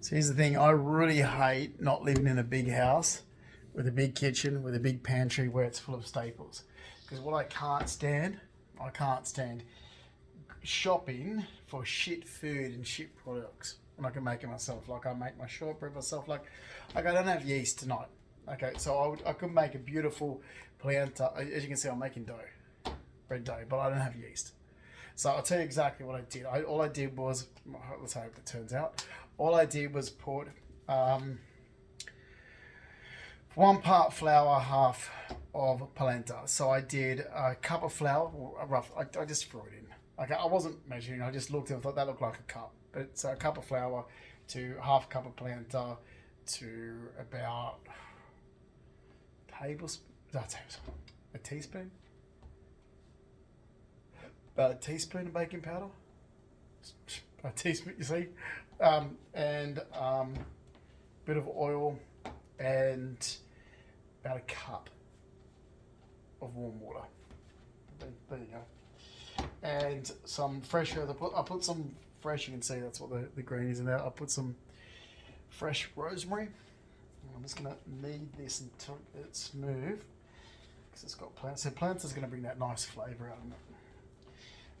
So here's the thing, I really hate not living in a big house with a big kitchen, with a big pantry where it's full of staples. Because what I can't stand shopping for shit food and shit products when I can make it myself. Like I make my shortbread myself. Like I don't have yeast tonight. Okay, so I could make a beautiful polenta. As you can see, I'm making dough, bread dough, but I don't have yeast. So I'll tell you exactly what I did. All I did was, let's hope it turns out. All I did was put 1 part flour, half of polenta. So I did a cup of flour, I just threw it in. Okay, I wasn't measuring, I just looked and thought that looked like a cup. But so a cup of flour to half a cup of polenta to about a teaspoon. About a teaspoon of baking powder. A teaspoon, you see, and bit of oil, and about a cup of warm water. There you go. And some fresh herbs. I put some fresh. You can see that's what the green is in there. I put some fresh rosemary. I'm just gonna knead this until it's smooth because it's got plants. So plants is gonna bring that nice flavour out of it.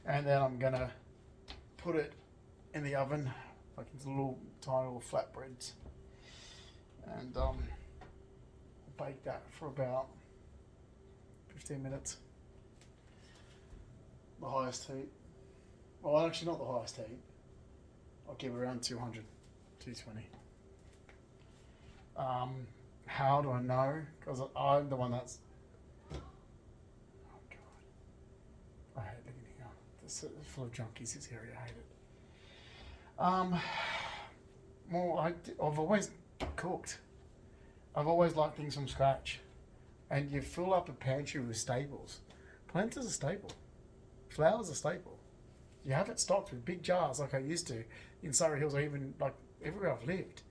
And then I'm gonna put it in the oven, like into little tiny little flatbreads, and bake that for about 15 minutes. The highest heat. Well, actually not the highest heat. I'll give it around 200, 220. How do I know? Because I'm the one that's. Oh God, I hate living here. It's full of junkies. This area, I hate it. Well, I've always cooked. I've always liked things from scratch, and you fill up a pantry with staples. Polenta's a staple. Flour's a staple. You have it stocked with big jars like I used to in Surrey Hills, or even like everywhere I've lived.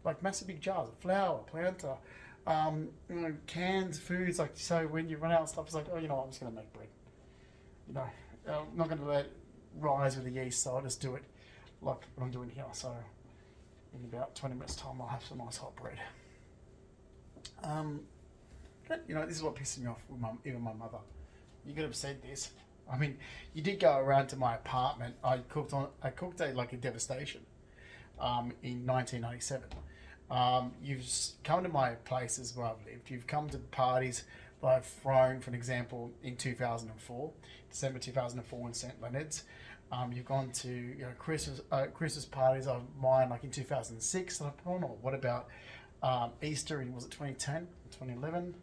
Like massive big jars of flour, polenta, canned foods. Like, so when you run out of stuff, it's like, oh, you know what, I'm just going to make bread. You know, I'm not going to let it rise with the yeast, so I'll just do it like what I'm doing here. So in about 20 minutes time, I'll have some nice hot bread. But, you know, this is what pisses me off with even my mother. You could have said this. I mean, you did go around to my apartment. I cooked like a devastation in 1997. You've come to my places where I've lived. You've come to parties that I've thrown, for an example, in 2004, December 2004 in St Leonard's. You've gone to Christmas parties of mine like in 2006 that I've put on. Or what about Easter in, was it 2010, 2011?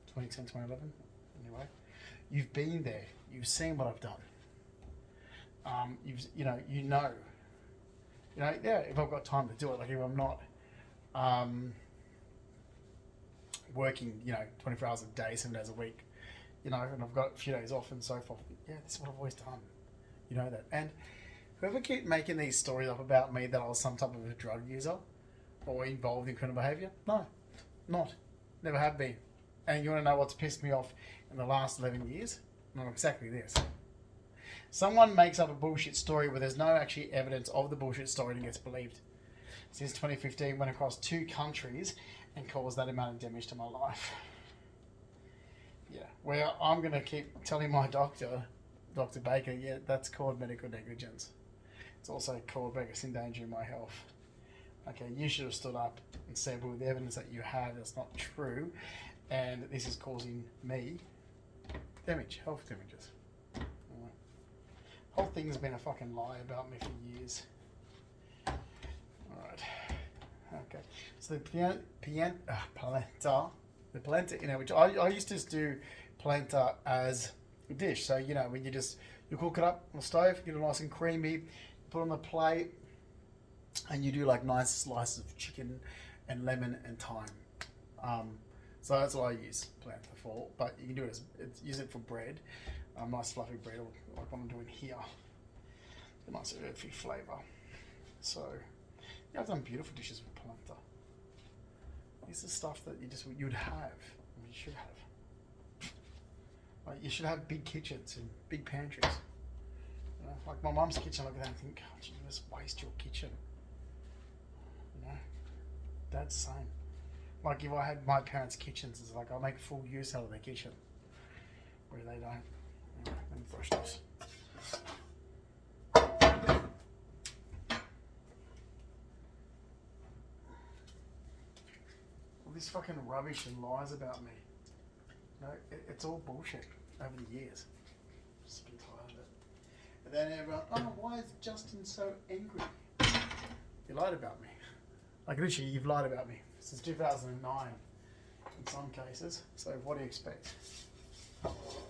2010, 2011? Anyway, you've been there. You've seen what I've done. Yeah, if I've got time to do it, like if I'm not working, 24 hours a day, 7 days a week, and I've got a few days off and so forth. Yeah, this is what I've always done. You know that. And whoever keep making these stories up about me that I was some type of a drug user or involved in criminal behaviour, no, not. Never have been. And you want to know what's pissed me off in the last 11 years? Not exactly this. Someone makes up a bullshit story where there's no actually evidence of the bullshit story and gets believed. Since 2015, went across 2 countries and caused that amount of damage to my life. Yeah, where I'm going to keep telling my doctor, Dr. Baker, yeah, that's called medical negligence. It's also called reckless endangering my health. Okay, you should have stood up and said, well, with the evidence that you have, that's not true, and this is causing me damage, health damages. Whole thing's been a fucking lie about me for years. Alright. Okay. So the polenta, which I used to just do polenta as a dish. So, when you cook it up on the stove, get it nice and creamy, put it on the plate, and you do like nice slices of chicken and lemon and thyme. So that's what I use polenta for, but you can do it use it for bread. Nice fluffy bread, like what I'm doing here. A nice earthy flavour. So, I've done beautiful dishes with polenta. This is stuff that you'd have. You should have. Like, you should have big kitchens and big pantries. Like my mum's kitchen, I look at that and think, God, you just waste your kitchen. the same. Like if I had my parents' kitchens, it's like I make full use out of their kitchen, where they don't. Anyway, let me brush this. All this fucking rubbish and lies about me. No, it's all bullshit over the years. Just getting tired of it. And then everyone, oh, why is Justin so angry? You lied about me. Like literally, you've lied about me since 2009 in some cases. So what do you expect?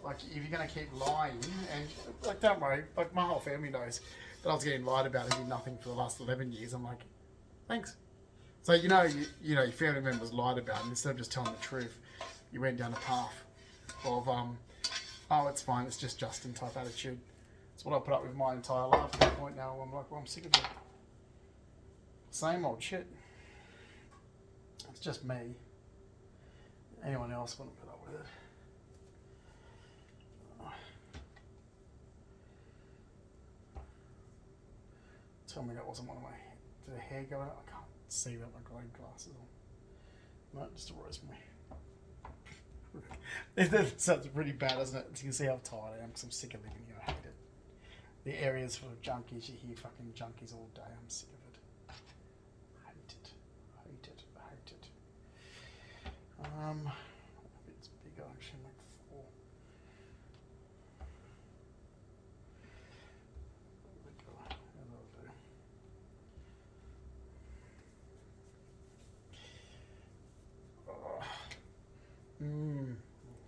Like if you're gonna keep lying, and like don't worry, like my whole family knows that I was getting lied about and did nothing for the last 11 years. I'm like, thanks. So you know your family members lied about it. Instead of just telling the truth, you went down a path of oh, it's fine, it's just Justin type attitude. It's what I put up with my entire life. At that point now, I'm like, well, I'm sick of it. Same old shit. It's just me. Anyone else wouldn't put up with it. Tell me that wasn't one of my. Did the hair go out? I can't see without my glowing glasses on. No, just a rosemary. That sounds pretty bad, doesn't it? You can see how tired I am because I'm sick of living here. I hate it. The areas full of junkies, you hear fucking junkies all day. I'm sick of it. Hate it. Hate it. Hate it. It's bigger actually, like 4.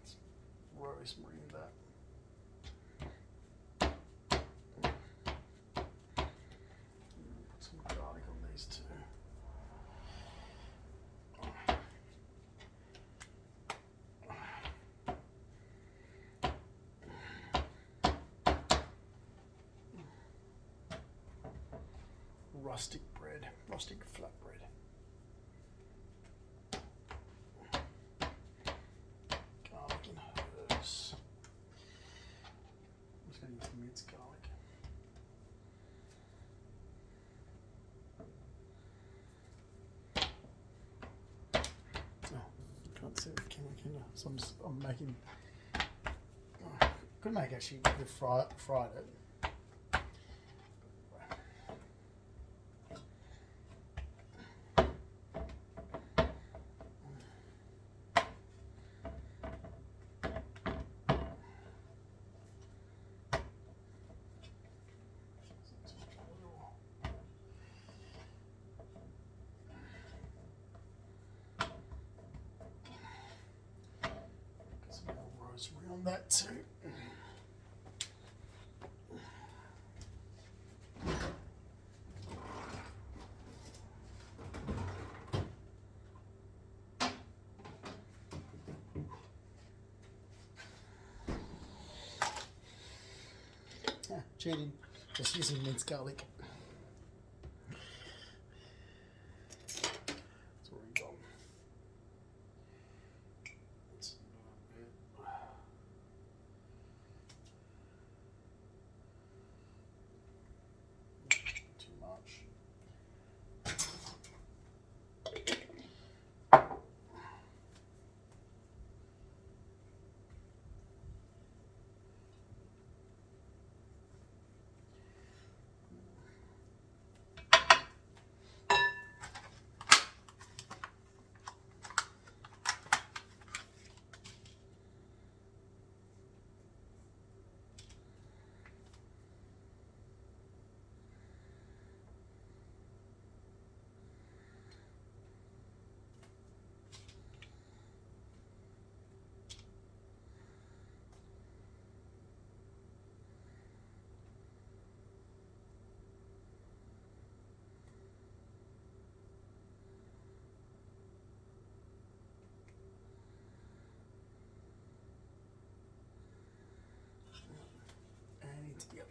It's rosemary that. Put some garlic on these too. Rustic bread, rustic flatbread. Garlic and herbs. I'm just going to use minced garlic. Oh, can't see the camera, can you? So I'm making. Oh, could make actually could have fried it. Rosemary on that too. Cheating, just using minced garlic. That's where we go. It's a little bit too much. Together.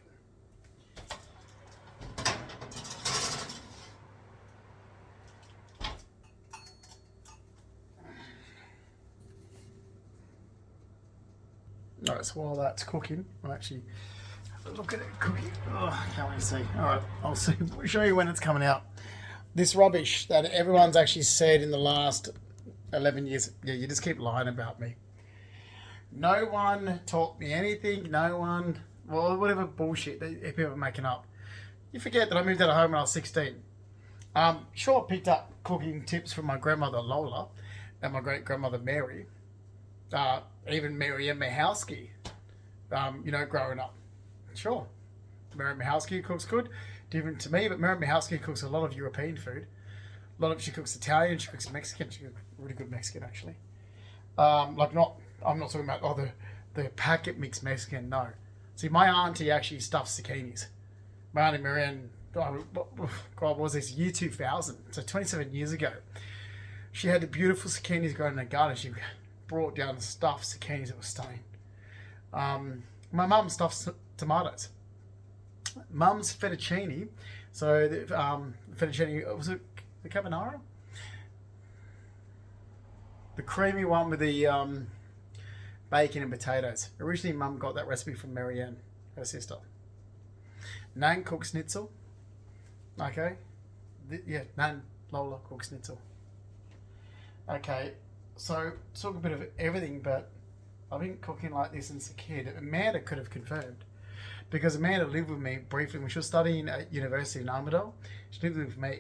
Alright, so while that's cooking, I'll actually have a look at it cooking. Oh, can't wait to see. Alright, I'll show you when it's coming out. This rubbish that everyone's actually said in the last 11 years. Yeah, you just keep lying about me. No one taught me anything. No one, well, whatever bullshit that people are making up. You forget that I moved out of home when I was 16. Sure, I picked up cooking tips from my grandmother Lola and my great grandmother Mary, even Mary and Mihowski, growing up. Sure, Mary Mihowski cooks good, different to me, but Mary Mihowski cooks a lot of European food. She cooks Italian, she cooks Mexican, she cooks really good Mexican actually. I'm not talking about the packet mixed Mexican, no. See, my auntie actually stuffs zucchinis. My auntie Marianne, God, what was this, year 2000, so 27 years ago. She had the beautiful zucchinis growing in her garden. She brought down the stuffed zucchinis that were stunning. My mum stuffs tomatoes. Mum's fettuccine, so the fettuccine, was it the carbonara? The creamy one with the bacon and potatoes. Originally, Mum got that recipe from Marianne, her sister. Nan cooks schnitzel. Okay. Nan, Lola cooks schnitzel. Okay, so talk a bit of everything, but I've been cooking like this since a kid. Amanda could have confirmed. Because Amanda lived with me briefly when she was studying at university in Armidale. She lived with me.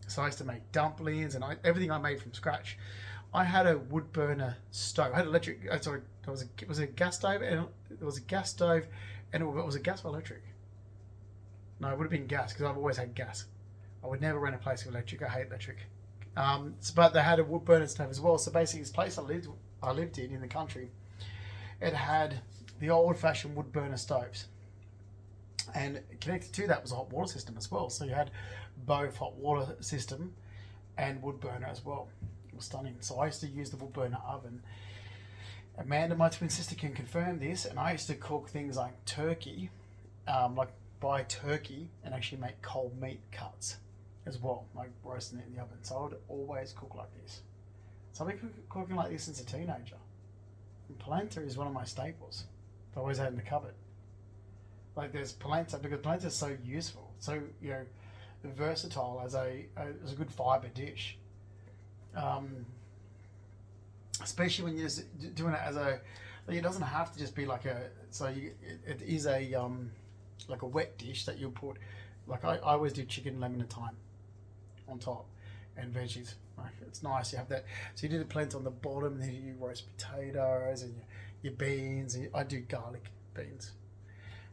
So I used to make dumplings and everything I made from scratch. I had a wood burner stove. I had electric. Sorry, it was a gas stove, and it was a gas stove, and it was a gas or electric. No, it would have been gas because I've always had gas. I would never rent a place with electric. I hate electric. But they had a wood burner stove as well. So basically, this place I lived in the country, it had the old-fashioned wood burner stoves, and connected to that was a hot water system as well. So you had both hot water system and wood burner as well. It was stunning. So I used to use the wood burner oven. Amanda, my twin sister, can confirm this, and I used to cook things like turkey, like buy turkey and actually make cold meat cuts as well, like roasting it in the oven. So I would always cook like this. So I've been cooking like this since a teenager. And polenta is one of my staples. I've always had in the cupboard. Like there's polenta, because polenta is so useful, so versatile as a good fibre dish. Especially when you're just doing it as it doesn't have to just be like it is like a wet dish that you put, like I always do chicken, lemon and thyme on top and veggies. Like it's nice, you have that. So you do the polenta on the bottom, and then you roast potatoes and your beans, and I do garlic beans.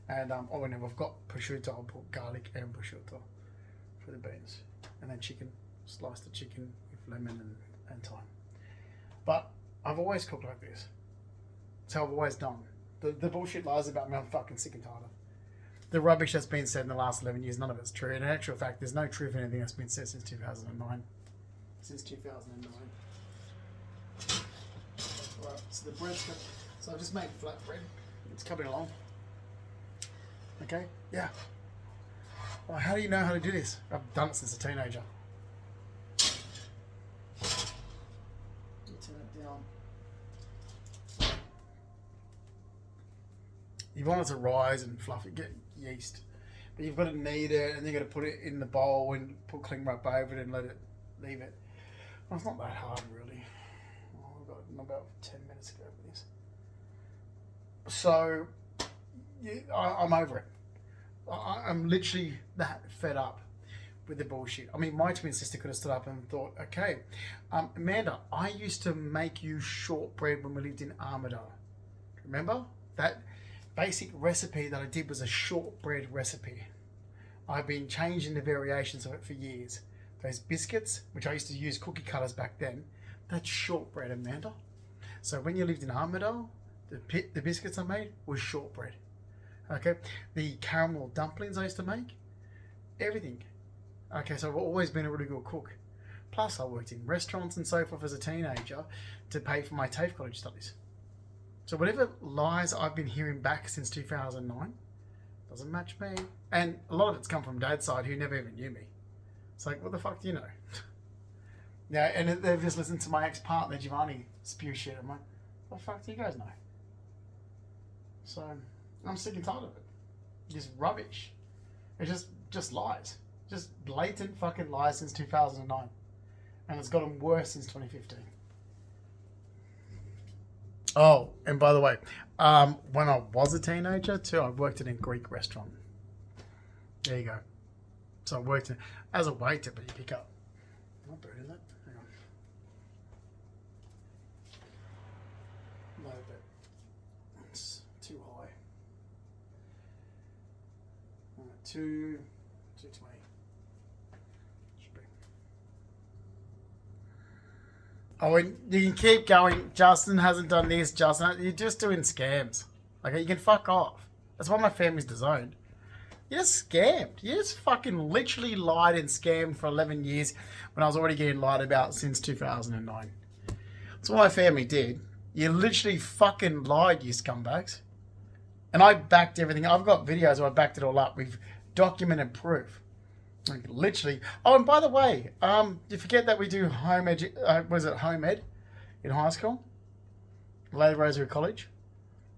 And whenever I've got prosciutto, I'll put garlic and prosciutto for the beans. And then chicken, slice the chicken with lemon and thyme. But I've always cooked like this. It's how I've always done. The bullshit lies about me, I'm fucking sick and tired of. The rubbish that's been said in the last 11 years, none of it's true. In actual fact, there's no truth in anything that's been said since 2009. Since 2009. Right, so the bread's got... So I've just made flat bread. It's coming along. Okay? Yeah. Well, how do you know how to do this? I've done it since a teenager. Turn it down. You want it to rise and fluff it, get yeast. But you've got to knead it, and you've got to put it in the bowl and put cling wrap over it and leave it. Well, it's not that hard, really. I've got about 10 minutes to go with this. So, I'm over it. I'm literally that fed up with the bullshit. I mean, my twin sister could have stood up and thought, okay, Amanda, I used to make you shortbread when we lived in Armidale. Remember? That basic recipe that I did was a shortbread recipe. I've been changing the variations of it for years. Those biscuits, which I used to use cookie cutters back then, that's shortbread, Amanda. So when you lived in Armidale, the biscuits I made was shortbread. Okay, the caramel dumplings I used to make, everything. Okay, so I've always been a really good cook. Plus, I worked in restaurants and so forth as a teenager to pay for my TAFE college studies. So whatever lies I've been hearing back since 2009 doesn't match me. And a lot of it's come from Dad's side, who never even knew me. It's like, what the fuck do you know? Yeah, and they've just listened to my ex-partner Giovanni spew shit. I'm like, what the fuck do you guys know? So I'm sick and tired of it. Just rubbish. It's just lies. Just blatant fucking lies since 2009. And it's gotten worse since 2015. Oh, and by the way, when I was a teenager too, I worked in a Greek restaurant. There you go. So I worked as a waiter, but you pick up. Am I burning that? Hang on. No, but it's too high. Alright, 220. Should be. Oh, and you can keep going. Justin hasn't done this. Justin, you're just doing scams. Okay, you can fuck off. That's why my family's disowned. You just scammed. You just fucking literally lied and scammed for 11 years when I was already getting lied about since 2009. That's what my family did. You literally fucking lied, you scumbags. And I backed everything. I've got videos where I backed it all up with documented proof. Like literally. Oh, and by the way, you forget that we do home ed in high school? Lady Rosary College.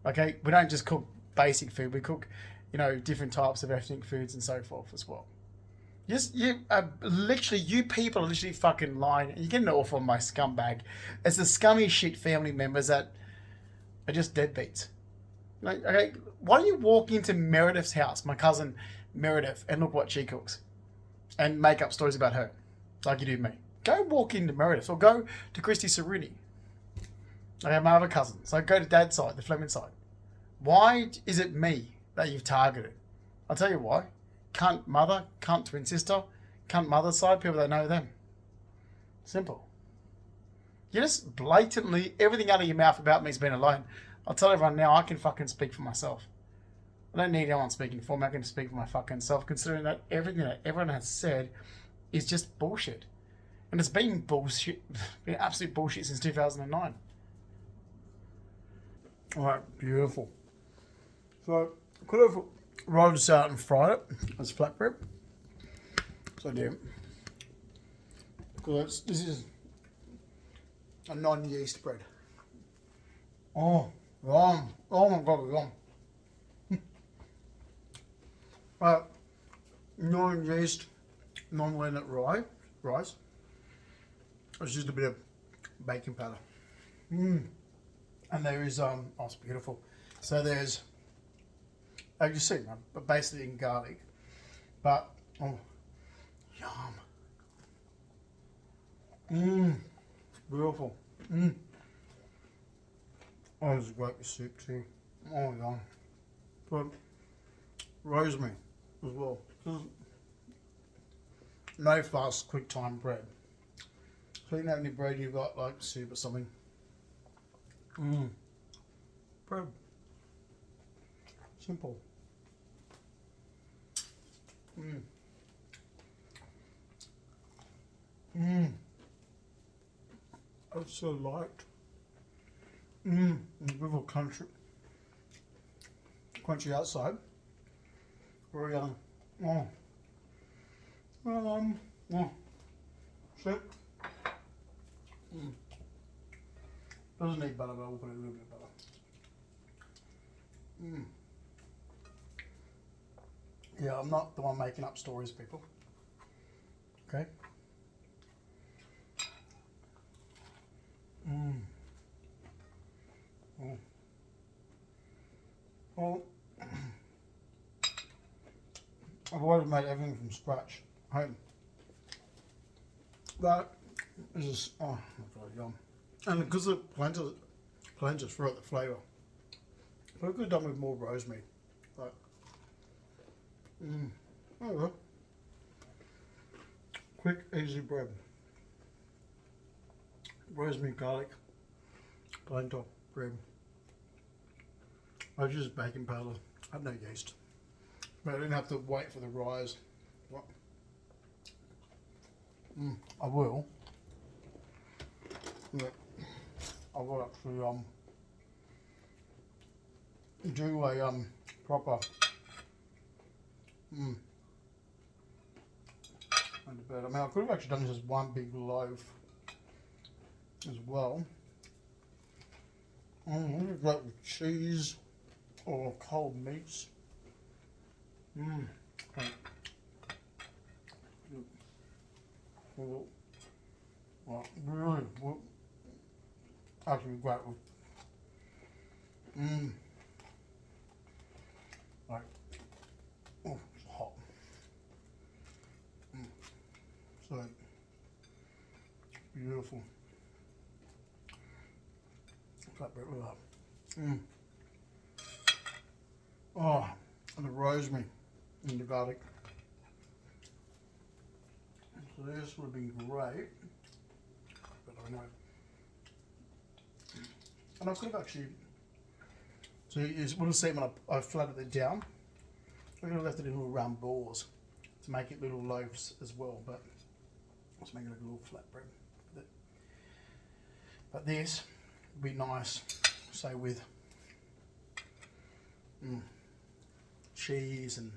Okay, we don't just cook basic food. We cook, different types of ethnic foods and so forth as well. You people are literally fucking lying. You're getting off on my scumbag. It's the scummy shit family members that are just deadbeats. Like, okay, why don't you walk into Meredith's house, my cousin Meredith, and look what she cooks, and make up stories about her, like you do me. Go walk into Meredith, or go to Christy Ceruni. I have my other cousins. So go to Dad's side, the Fleming side. Why is it me that you've targeted? I'll tell you why. Cunt mother, cunt twin sister, cunt mother's side, people that know them. Simple. You just blatantly, everything out of your mouth about me has been alone. I'll tell everyone now, I can fucking speak for myself. I don't need anyone speaking for me. I can speak for my fucking self, considering that everything that everyone has said is just bullshit. And it's been bullshit, been absolute bullshit since 2009. Alright, beautiful. So, I could have rolled this out and fried it as flatbread. So I did. Because this is a non-yeast bread. Oh, yum. Oh my god, yum. Non-yeast, non-leonard rice. It's just a bit of baking powder. And there is, it's beautiful. So there's, as you see, basically in garlic, but, oh, yum. Beautiful. Oh, this is great with soup too. Oh, yum. But rosemary as well. No fast, quick time bread. So you don't have any bread, you've got like soup or something. Bread. Simple. It's so light. With a crunchy outside. Very soup. Doesn't need butter, but I'll put a little bit of butter. Yeah, I'm not the one making up stories, people. Okay. Well, I've always made everything from scratch, home. But this is, oh my god, yum. And because the polenta throughout the flavour. So I could have done with more rosemary. But, there we go. Quick, easy bread. Rosemary, garlic, polenta, bread. I just baking powder. I had no yeast. But I didn't have to wait for the rise. What? I will. Yeah. I will actually do a proper I mean, I could have actually done this as one big loaf as well. Great with cheese or cold meats. Well, really, actually great. Like, oh, it's hot. So beautiful. Flatbread with that. Oh, and the rosemary and the garlic. So this would have been great. But I know. And I could have actually, so you would have seen when I flattened it down, I could have left it in little round balls to make it little loaves as well, but let's make it like a little flatbread. But this would be nice, say with cheese and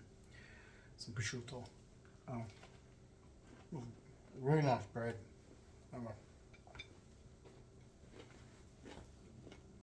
some prosciutto. Really nice bread. Anyway.